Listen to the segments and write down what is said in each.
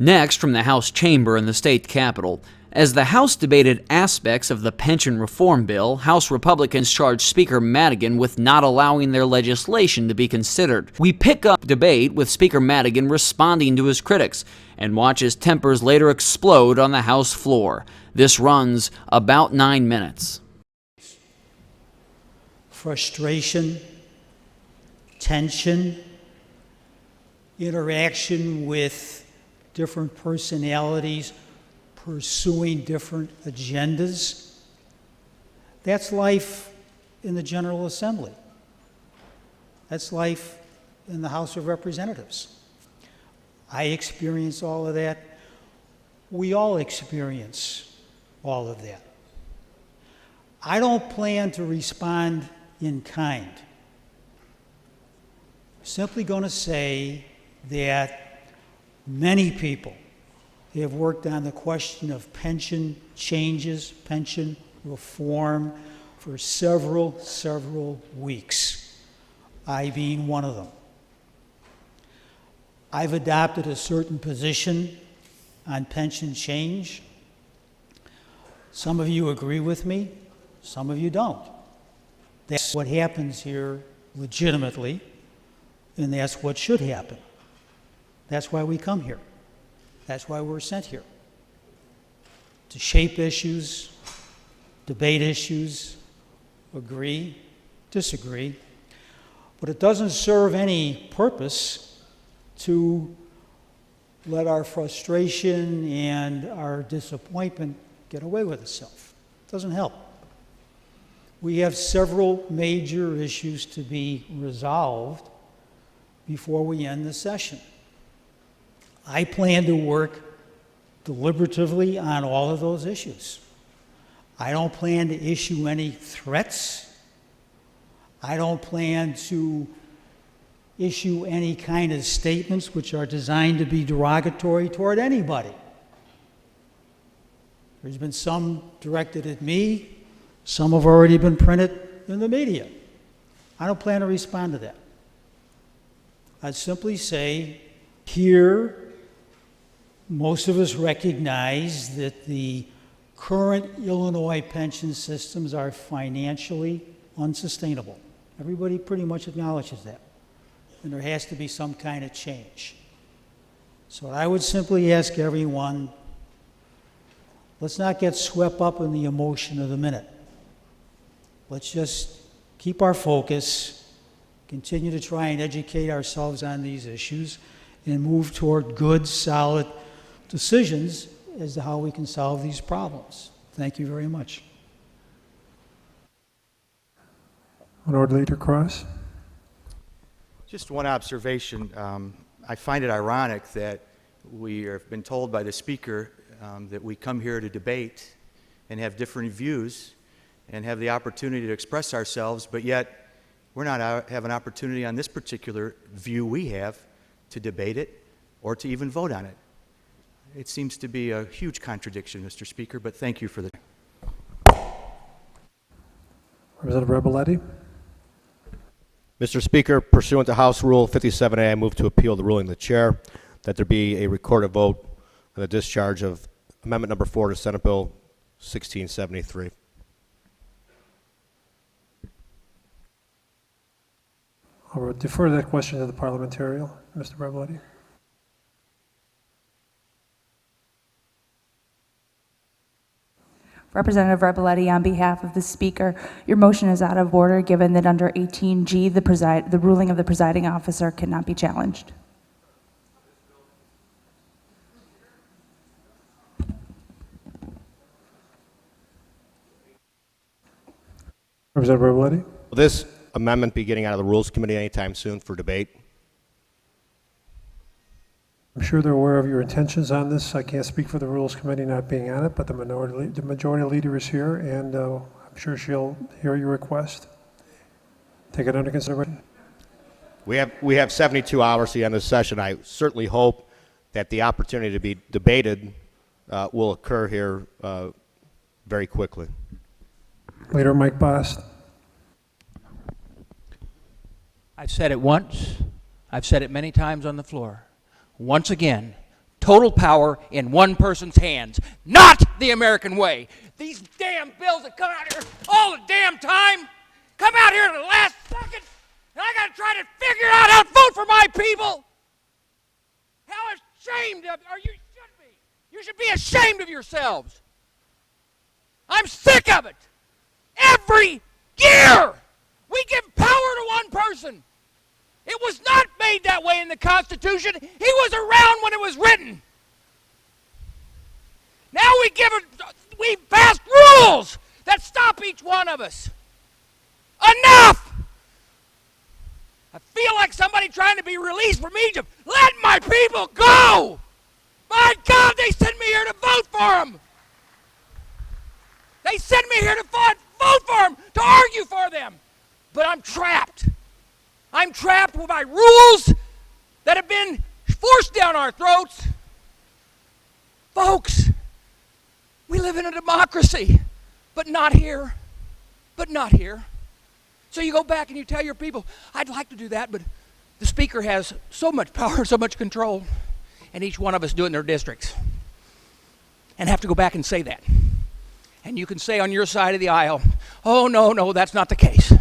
Next, from the House chamber in the state capitol, as the House debated aspects of the pension reform bill, House Republicans charged Speaker Madigan with not allowing their legislation to be considered. We pick up debate with Speaker Madigan responding to his critics and watch his tempers later explode on the House floor. This runs about 9 minutes. Frustration, tension, interaction with different personalities, pursuing different agendas. That's life in the General Assembly. That's life in the House of Representatives. I experience all of that. We all experience all of that. I don't plan to respond in kind. I'm simply going to say that many people have worked on the question of pension changes, pension reform for several weeks, I being one of them. I've adopted a certain position on pension change. Some of you agree with me, some of you don't. That's what happens here legitimately, and that's what should happen. That's why we come here. That's why we're sent here. To shape issues, debate issues, agree, disagree. But it doesn't serve any purpose to let our frustration and our disappointment get away with itself. It doesn't help. We have several major issues to be resolved before we end the session. I plan to work deliberatively on all of those issues. I don't plan to issue any threats. I don't plan to issue any kind of statements which are designed to be derogatory toward anybody. There's been some directed at me. Some have already been printed in the media. I don't plan to respond to that. I'd simply say, here, most of us recognize that the current Illinois pension systems are financially unsustainable. Everybody pretty much acknowledges that. And there has to be some kind of change. So I would simply ask everyone, let's not get swept up in the emotion of the minute. Let's just keep our focus, continue to try and educate ourselves on these issues, and move toward good, solid decisions as to how we can solve these problems. Thank you very much. Minority Leader Cross. Just one observation. I find it ironic that we have been told by the Speaker that we come here to debate and have different views and have the opportunity to express ourselves, but yet we're not have an opportunity on this particular view we have to debate it or to even vote on it. It seems to be a huge contradiction, Mr. Speaker, but thank you for the... Representative Rebelletti. Mr. Speaker, pursuant to House Rule 57A, I move to appeal the ruling of the chair that there be a recorded vote on the discharge of Amendment Number 4 to Senate Bill 1673. I'll defer that question to the parliamentarian, Mr. Rebelletti. Representative Rebelletti, on behalf of the Speaker, your motion is out of order given that under 18G, the ruling of the presiding officer cannot be challenged. Representative Rebelletti. Will this amendment be getting out of the Rules Committee anytime soon for debate? I'm sure they're aware of your intentions on this. I can't speak for the Rules Committee not being on it, but the majority leader is here, and I'm sure she'll hear your request. Take it under consideration. We have 72 hours to the end of the session. I certainly hope that the opportunity to be debated will occur here very quickly. Leader Mike Bost. I've said it once. I've said it many times on the floor. Once again, total power in one person's hands, not the American way. These damn bills that come out here all the damn time come out here at the last second, and I gotta try to figure out how to vote for my people. How ashamed of you should be. You should be ashamed of yourselves. I'm sick of it. Every year we give power to one person. It was not made that way in the Constitution. He was around when it was written. Now we pass rules that stop each one of us. Enough! I feel like somebody trying to be released from Egypt. Let my people go! My God, they sent me here to vote for them. They sent me here to vote for them, to argue for them. But I'm trapped. I'm trapped by rules that have been forced down our throats. Folks, we live in a democracy, but not here. But not here. So you go back and you tell your people, I'd like to do that, but the Speaker has so much power, so much control, and each one of us do it in their districts. And have to go back and say that. And you can say on your side of the aisle, oh, no, that's not the case.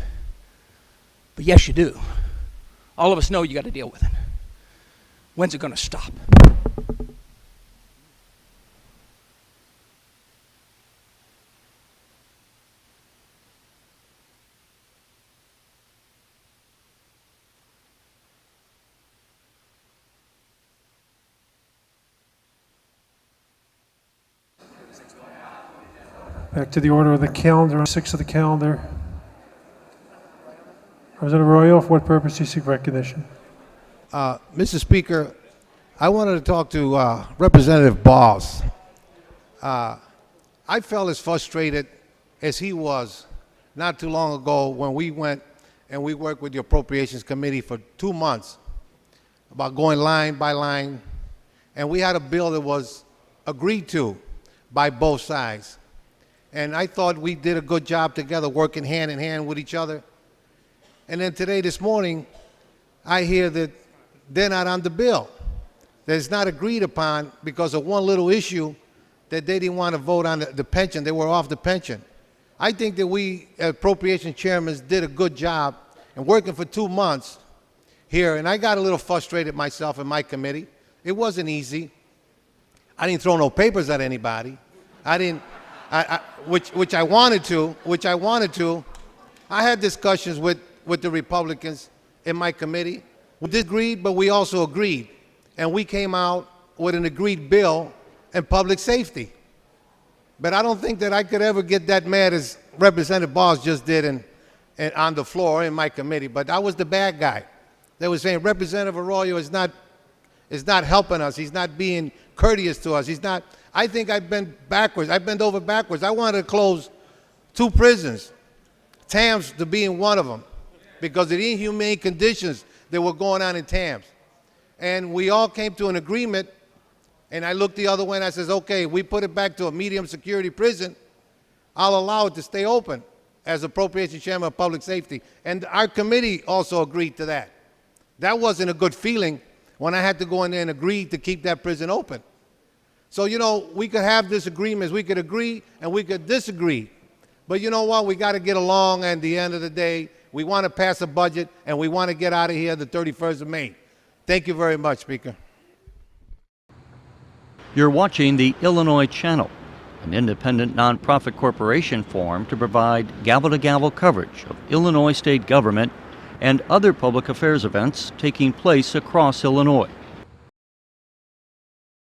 But yes, you do. All of us know you got to deal with it. When's it going to stop? Back to the order of the calendar, 6 of the calendar. Representative Arroyo, for what purpose do you seek recognition? Mr. Speaker, I wanted to talk to Representative Bost. I felt as frustrated as he was not too long ago when we went and we worked with the Appropriations Committee for 2 months about going line by line, and we had a bill that was agreed to by both sides. And I thought we did a good job together working hand in hand with each other. And then today, this morning, I hear that they're not on the bill. That it's not agreed upon because of one little issue that they didn't want to vote on the pension. They were off the pension. I think that we, appropriation chairmen, did a good job in working for 2 months here. And I got a little frustrated myself in my committee. It wasn't easy. I didn't throw no papers at anybody. Which I wanted to. I had discussions with the Republicans in my committee. We disagreed, but we also agreed. And we came out with an agreed bill in public safety. But I don't think that I could ever get that mad as Representative Bost just did on the floor in my committee. But I was the bad guy. They were saying Representative Arroyo is not helping us. He's not being courteous to us. He's not. I think I've been backwards. I've bent over backwards. I wanted to close 2 prisons, Tams to being one of them, because of the inhumane conditions that were going on in Tams. And we all came to an agreement, and I looked the other way and I says, okay, we put it back to a medium security prison, I'll allow it to stay open as Appropriation Chairman of Public Safety. And our committee also agreed to that. That wasn't a good feeling when I had to go in there and agree to keep that prison open. So, you know, we could have disagreements. We could agree and we could disagree. But you know what? We got to get along, and at the end of the day, we want to pass a budget, and we want to get out of here the 31st of May. Thank you very much, Speaker. You're watching the Illinois Channel, an independent nonprofit corporation formed to provide gavel-to-gavel coverage of Illinois state government and other public affairs events taking place across Illinois.